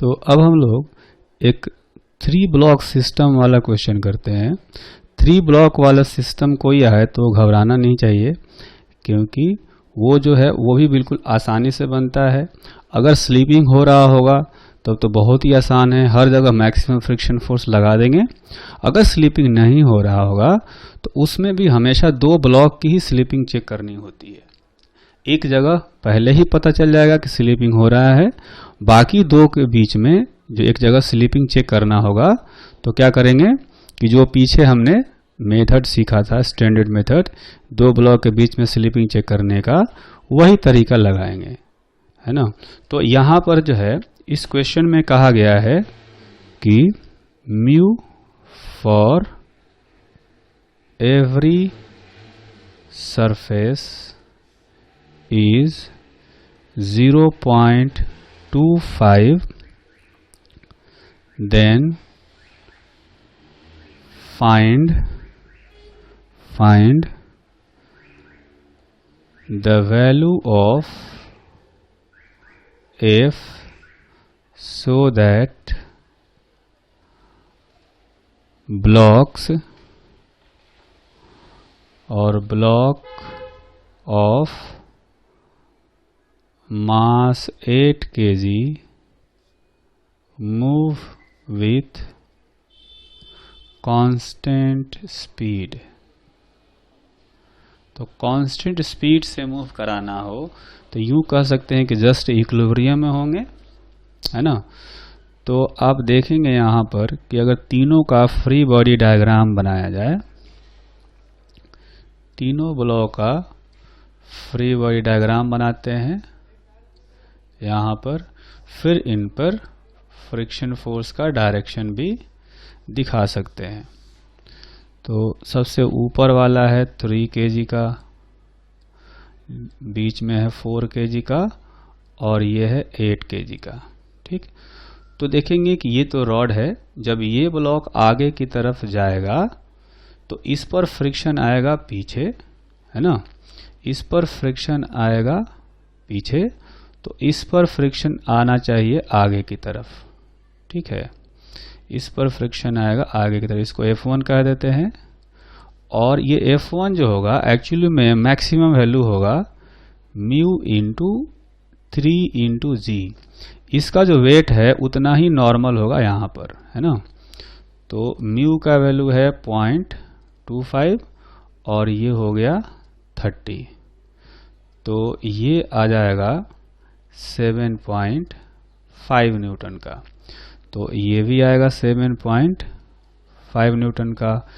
तो अब हम लोग एक 3 ब्लॉक सिस्टम वाला क्वेश्चन करते हैं। 3 ब्लॉक वाला सिस्टम कोई आए तो घबराना नहीं चाहिए, क्योंकि वो जो है वो भी बिल्कुल आसानी से बनता है। अगर स्लीपिंग हो रहा होगा तब तो बहुत ही आसान है, हर जगह मैक्सिमम फ्रिक्शन फोर्स लगा देंगे। अगर स्लीपिंग नहीं हो रहा होगा तो उसमें भी हमेशा 2 ब्लॉक की ही स्लीपिंग चेक करनी होती है। एक जगह पहले ही पता चल जाएगा कि स्लीपिंग हो रहा है, बाकी 2 के बीच में जो एक जगह स्लीपिंग चेक करना होगा तो क्या करेंगे कि जो पीछे हमने मेथड सीखा था, स्टैंडर्ड मेथड, 2 ब्लॉक के बीच में स्लीपिंग चेक करने का, वही तरीका लगाएंगे, है ना। तो यहाँ पर जो है इस क्वेश्चन में कहा गया है कि mu for every surface is 0.25, then find the value of f so that blocks or block of mass 8 kg move with constant speed। तो कांस्टेंट स्पीड से मूव कराना हो तो यूं कह सकते हैं कि जस्ट इक्विलिब्रियम में होंगे, है ना। तो आप देखेंगे यहाँ पर कि अगर तीनों का फ्री बॉडी डायग्राम बनाया जाए, तीनों ब्लॉक का फ्री बॉडी डायग्राम बनाते हैं यहाँ पर, फिर इन पर फ्रिक्शन फोर्स का डायरेक्शन भी दिखा सकते हैं। तो सबसे ऊपर वाला है 3 kg का, बीच में है 4 kg का और ये है 8 kg का। ठीक, तो देखेंगे कि ये तो रॉड है, जब ये ब्लॉक आगे की तरफ जाएगा तो इस पर फ्रिक्शन आएगा पीछे, है ना, इस पर फ्रिक्शन आएगा पीछे, तो इस पर फ्रिक्शन आना चाहिए आगे की तरफ। ठीक है, इस पर फ्रिक्शन आएगा आगे की तरफ, इसको F1 कह देते हैं। और ये F1 जो होगा एक्चुअली में मैक्सिमम वैल्यू होगा म्यू इंटू 3 इंटू जी। इसका जो वेट है उतना ही नॉर्मल होगा यहाँ पर, है ना। तो म्यू का वैल्यू है 0.25 और ये हो गया 30, तो ये आ जाएगा 7.5 न्यूटन का। तो ये भी आएगा 7.5 न्यूटन का।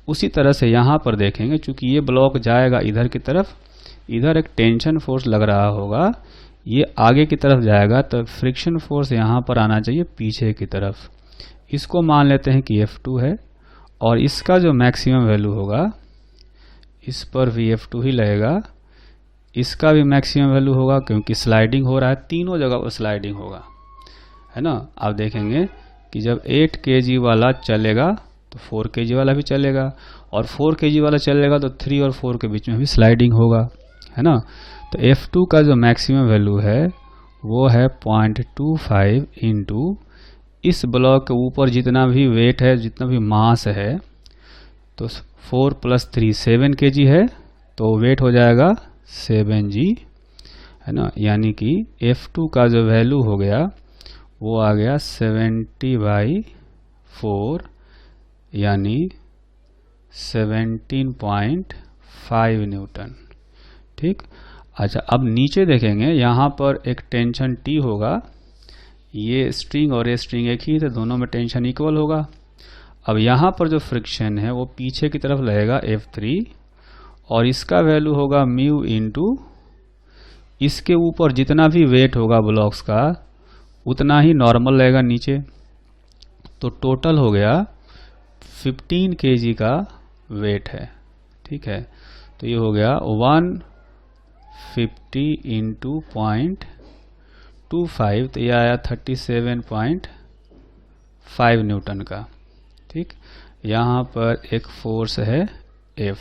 उसी तरह से यहाँ पर देखेंगे, चूंकि ये ब्लॉक जाएगा इधर की तरफ, इधर एक टेंशन फोर्स लग रहा होगा, ये आगे की तरफ जाएगा तो फ्रिक्शन फोर्स यहाँ पर आना चाहिए पीछे की तरफ। इसको मान लेते हैं कि F2 है, और इसका जो मैक्सिमम वैल्यू होगा इस पर भी F2 ही लगेगा, इसका भी मैक्सिमम वैल्यू होगा, क्योंकि स्लाइडिंग हो रहा है, तीनों जगह पर स्लाइडिंग होगा, है ना। आप देखेंगे कि जब 8 kg वाला चलेगा तो 4 kg वाला भी चलेगा, और 4 kg वाला चलेगा तो 3 और 4 के बीच में भी स्लाइडिंग होगा, है ना। तो F2 का जो मैक्सिमम वैल्यू है वो है 0.25 इंटू इस ब्लॉक के ऊपर जितना भी वेट है, जितना भी मास है, तो 4 + 3 7 kg है, तो वेट हो जाएगा 7g, है ना। यानी कि F2 का जो वैल्यू हो गया वो आ गया 70/4, यानी 17.5 न्यूटन। ठीक, अच्छा, अब नीचे देखेंगे, यहाँ पर एक टेंशन T होगा, ये स्ट्रिंग और ये स्ट्रिंग एक ही, तो दोनों में टेंशन इक्वल होगा। अब यहाँ पर जो फ्रिक्शन है वो पीछे की तरफ लगेगा F3, और इसका वैल्यू होगा म्यू इंटू इसके ऊपर जितना भी वेट होगा ब्लॉक्स का उतना ही नॉर्मल लगेगा नीचे। तो टोटल हो गया 15 kg का वेट है। ठीक है, तो ये हो गया 150 इंटू 0.25, तो ये आया 37.5 न्यूटन का। ठीक, यहाँ पर एक फोर्स है F।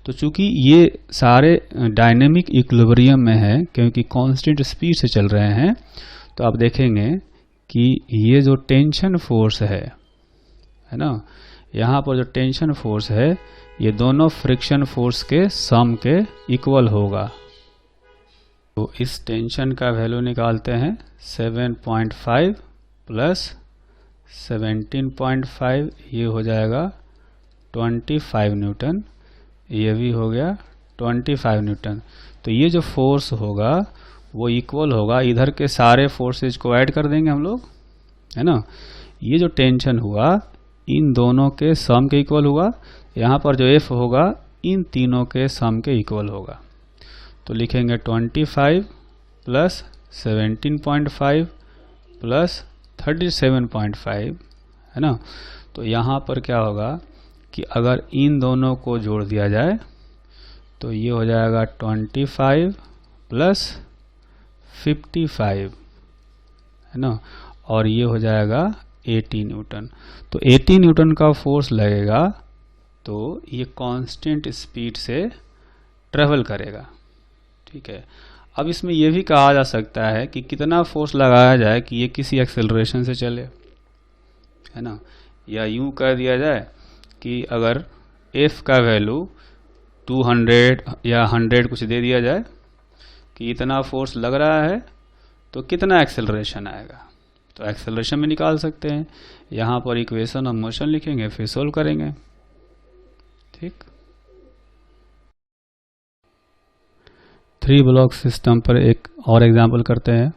तो चूंकि ये सारे डायनेमिक इक्विलिब्रियम में है, क्योंकि कांस्टेंट स्पीड से चल रहे हैं, तो आप देखेंगे कि ये जो टेंशन फोर्स है ना, यहाँ पर जो टेंशन फोर्स है ये दोनों फ्रिक्शन फोर्स के सम के इक्वल होगा। तो इस टेंशन का वैल्यू निकालते हैं 7.5 प्लस 17.5, ये हो जाएगा 25 न्यूटन, ये भी हो गया 25 न्यूटन। तो ये जो फोर्स होगा वो इक्वल होगा, इधर के सारे फोर्सेज को ऐड कर देंगे हम लोग, है ना। ये जो टेंशन हुआ इन दोनों के सम के इक्वल होगा, यहाँ पर जो F होगा इन तीनों के सम के इक्वल होगा। तो लिखेंगे 25 प्लस 17.5 प्लस 37.5, है ना। तो यहाँ पर क्या होगा कि अगर इन दोनों को जोड़ दिया जाए तो ये हो जाएगा 25 प्लस 55, है ना, और ये हो जाएगा 80 न्यूटन। तो 80 न्यूटन का फोर्स लगेगा तो ये कांस्टेंट स्पीड से ट्रेवल करेगा, ठीक है। अब इसमें यह भी कहा जा सकता है कि कितना फोर्स लगाया जाए कि ये किसी एक्सेलरेशन से चले, है ना, या यूं कह दिया जाए कि अगर F का वैल्यू 200 या 100 कुछ दे दिया जाए कि इतना फोर्स लग रहा है तो कितना एक्सेलरेशन आएगा, तो एक्सेलरेशन में निकाल सकते हैं। यहाँ पर इक्वेशन ऑफ मोशन लिखेंगे, फिर सोल्व करेंगे, ठीक। 3 ब्लॉक सिस्टम पर एक और एग्जाम्पल करते हैं।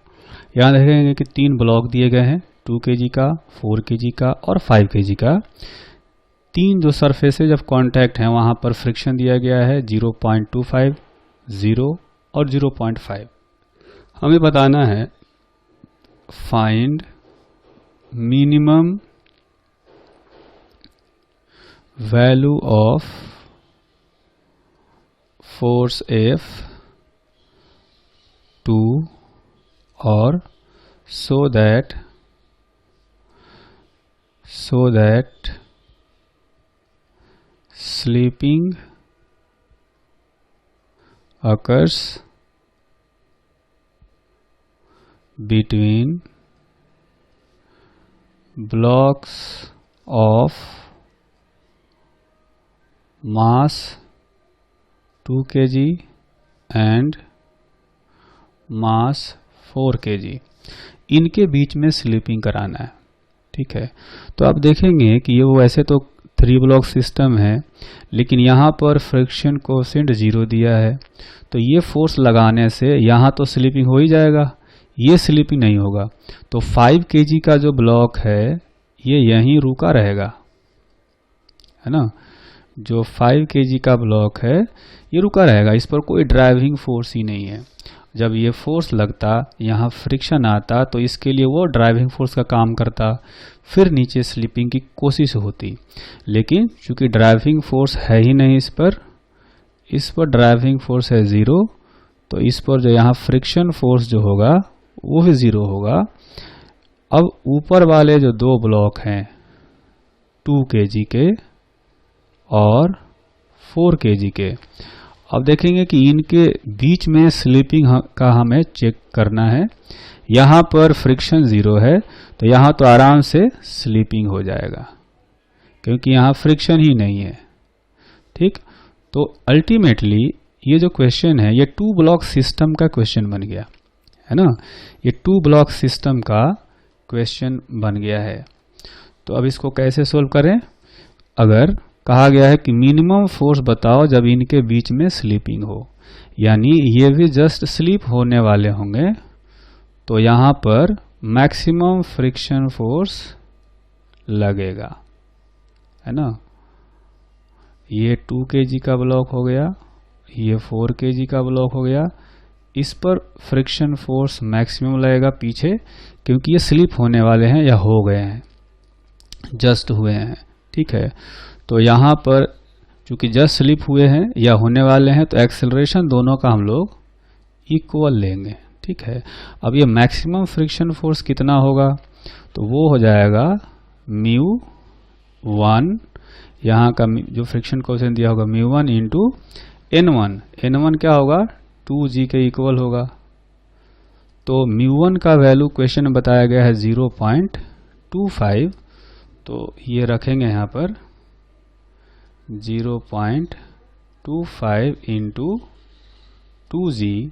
यहाँ देखेंगे कि 3 ब्लॉक दिए गए हैं, 2 kg का, 4 kg का और 5 kg का। 3 जो सरफेसेज ऑफ कांटेक्ट हैं वहाँ पर फ्रिक्शन दिया गया है 0.25, 0 और 0.5। हमें बताना है find minimum value of force F to और so that sleeping occurs between blocks of mass 2 kg and mass 4 kg, इनके बीच में स्लीपिंग कराना है, ठीक है। तो आप देखेंगे कि ये वैसे तो 3 ब्लॉक सिस्टम है, लेकिन यहाँ पर फ्रिक्शन कोएफिशिएंट 0 दिया है, तो ये फोर्स लगाने से यहाँ तो स्लीपिंग हो ही जाएगा, ये स्लीपिंग नहीं होगा। तो 5 kg का जो ब्लॉक है ये यहीं रुका रहेगा, है ना। जो 5 kg का ब्लॉक है ये रुका रहेगा, इस पर कोई ड्राइविंग फोर्स ही नहीं है। जब ये फोर्स लगता, यहाँ फ्रिक्शन आता, तो इसके लिए वो ड्राइविंग फोर्स का काम करता, फिर नीचे स्लिपिंग की कोशिश होती। लेकिन चूंकि ड्राइविंग फोर्स है ही नहीं इस पर ड्राइविंग फोर्स है 0, तो इस पर जो यहाँ फ्रिक्शन फोर्स जो होगा वो भी 0 होगा। अब ऊपर वाले जो 2 ब्लॉक हैं 2 kg के और 4 kg के, अब देखेंगे कि इनके बीच में स्लीपिंग का हमें चेक करना है। यहाँ पर फ्रिक्शन 0 है तो यहाँ तो आराम से स्लीपिंग हो जाएगा क्योंकि यहाँ फ्रिक्शन ही नहीं है, ठीक। तो अल्टीमेटली ये जो क्वेश्चन है ये 2 ब्लॉक सिस्टम का क्वेश्चन बन गया, है ना। ये 2 ब्लॉक सिस्टम का क्वेश्चन बन गया है। तो अब इसको कैसे सोल्व करें। अगर कहा गया है कि मिनिमम फोर्स बताओ जब इनके बीच में स्लीपिंग हो, यानी ये भी जस्ट स्लीप होने वाले होंगे, तो यहाँ पर मैक्सिमम फ्रिक्शन फोर्स लगेगा, है ना। ये 2 kg का ब्लॉक हो गया, ये 4 kg का ब्लॉक हो गया, इस पर फ्रिक्शन फोर्स मैक्सिमम लगेगा पीछे, क्योंकि ये स्लीप होने वाले हैं या हो गए हैं, जस्ट हुए हैं, ठीक है। तो यहाँ पर चूंकि जस्ट स्लिप हुए हैं या होने वाले हैं, तो एक्सेलरेशन दोनों का हम लोग इक्वल लेंगे, ठीक है। अब ये मैक्सिमम फ्रिक्शन फोर्स कितना होगा, तो वो हो जाएगा μ1, यहाँ का जो फ्रिक्शन कोएफिशिएंट दिया होगा μ1 इंटू N1 क्या होगा 2g के इक्वल होगा। तो μ1 का वैल्यू क्वेश्चन में बताया गया है 0.25, तो ये रखेंगे यहाँ पर 0.25 इंटू 2g,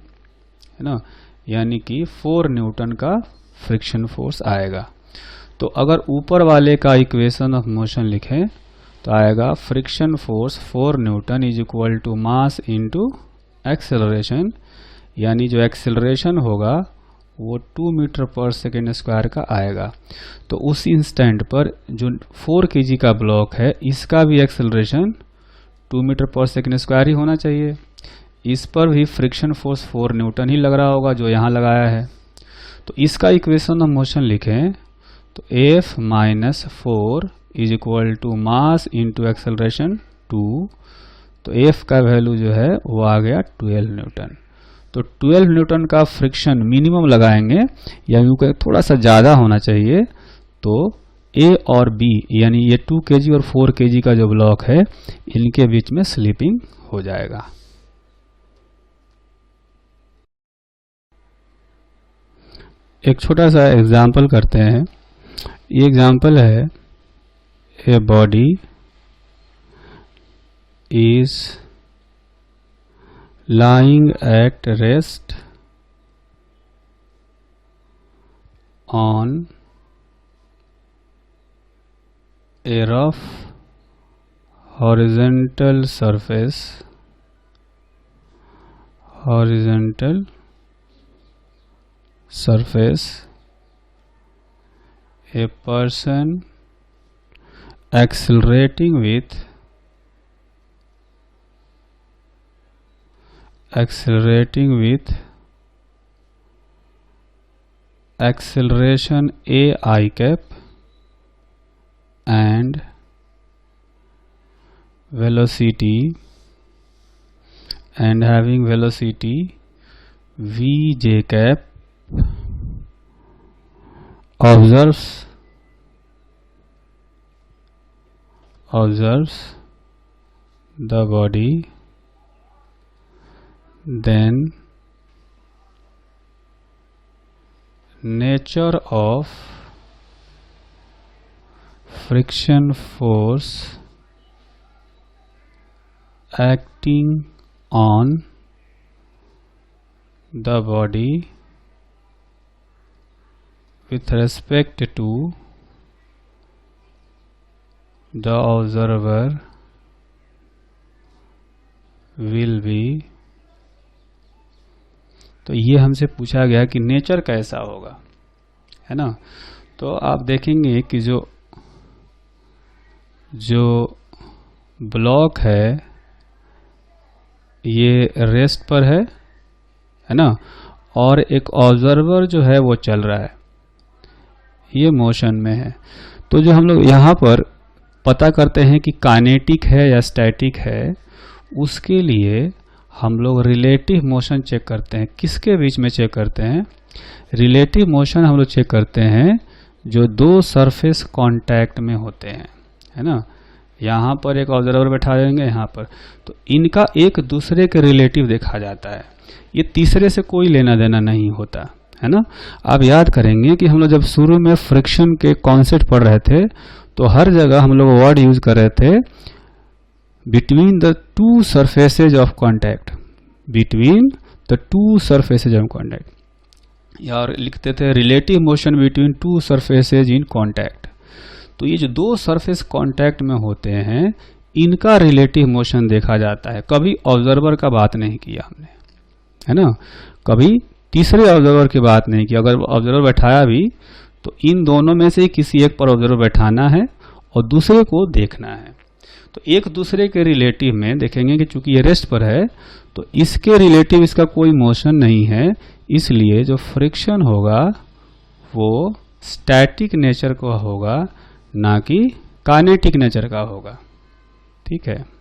है ना, यानी कि 4 न्यूटन का फ्रिक्शन फोर्स आएगा। तो अगर ऊपर वाले का इक्वेशन ऑफ मोशन लिखें तो आएगा friction force 4 newton is equal to mass into acceleration, यानी जो एक्सेलरेशन होगा वो 2 मीटर पर सेकेंड स्क्वायर का आएगा। तो उस इंस्टेंट पर जो 4 kg का ब्लॉक है इसका भी एक्सेलरेशन 2 मीटर पर सेकेंड स्क्वायर ही होना चाहिए। इस पर भी फ्रिक्शन फोर्स 4 न्यूटन ही लग रहा होगा जो यहाँ लगाया है। तो इसका इक्वेशन ऑफ मोशन लिखें तो F minus 4 is equal to mass into acceleration 2, तो F का वैल्यू जो है वो आ गया 12 न्यूटन। तो 12 न्यूटन का फ्रिक्शन मिनिमम लगाएंगे, या यूँ कहें थोड़ा सा ज़्यादा होना चाहिए, तो A और B यानी ये 2 kg और 4 kg का जो ब्लॉक है इनके बीच में स्लिपिंग हो जाएगा। एक छोटा सा एग्जाम्पल करते हैं। ये एग्जाम्पल है, a body is lying at rest on a rough horizontal surface, a person accelerating with acceleration a cap and velocity and having velocity vj cap, observes the body, then nature of friction force acting on the body with respect to the observer will be। तो ये हमसे पूछा गया कि nature कैसा होगा, है ना। तो आप देखेंगे कि जो ब्लॉक है ये रेस्ट पर है ना, और एक ऑब्जर्वर जो है वो चल रहा है, ये मोशन में है। तो जो हम लोग यहाँ पर पता करते हैं कि काइनेटिक है या स्टैटिक है, उसके लिए हम लोग रिलेटिव मोशन चेक करते हैं। किसके बीच में चेक करते हैं? रिलेटिव मोशन हम लोग चेक करते हैं जो दो सरफेस कांटेक्ट में होते हैं, है ना। यहाँ पर एक ऑब्जर्वर बैठा देंगे यहाँ पर, तो इनका एक दूसरे के रिलेटिव देखा जाता है। ये तीसरे से कोई लेना देना नहीं होता, है ना। आप याद करेंगे कि हम लोग जब शुरू में फ्रिक्शन के कॉन्सेप्ट पढ़ रहे थे तो हर जगह हम लोग वर्ड यूज कर रहे थे between the two surfaces of contact, between the two surfaces of contact, और लिखते थे relative motion between two surfaces in contact. तो ये जो दो सरफेस कॉन्टैक्ट में होते हैं इनका रिलेटिव मोशन देखा जाता है। कभी ऑब्जर्वर का बात नहीं किया हमने, है ना, कभी तीसरे ऑब्जर्वर की बात नहीं की। अगर ऑब्जर्वर बैठाया भी तो इन दोनों में से किसी एक पर ऑब्जर्वर बैठाना है और दूसरे को देखना है। तो एक दूसरे के रिलेटिव में देखेंगे कि चूंकि ये रेस्ट पर है तो इसके रिलेटिव इसका कोई मोशन नहीं है, इसलिए जो फ्रिक्शन होगा वो स्टैटिक नेचर का होगा, ना कि काइनेटिक नेचर का होगा। ठीक है।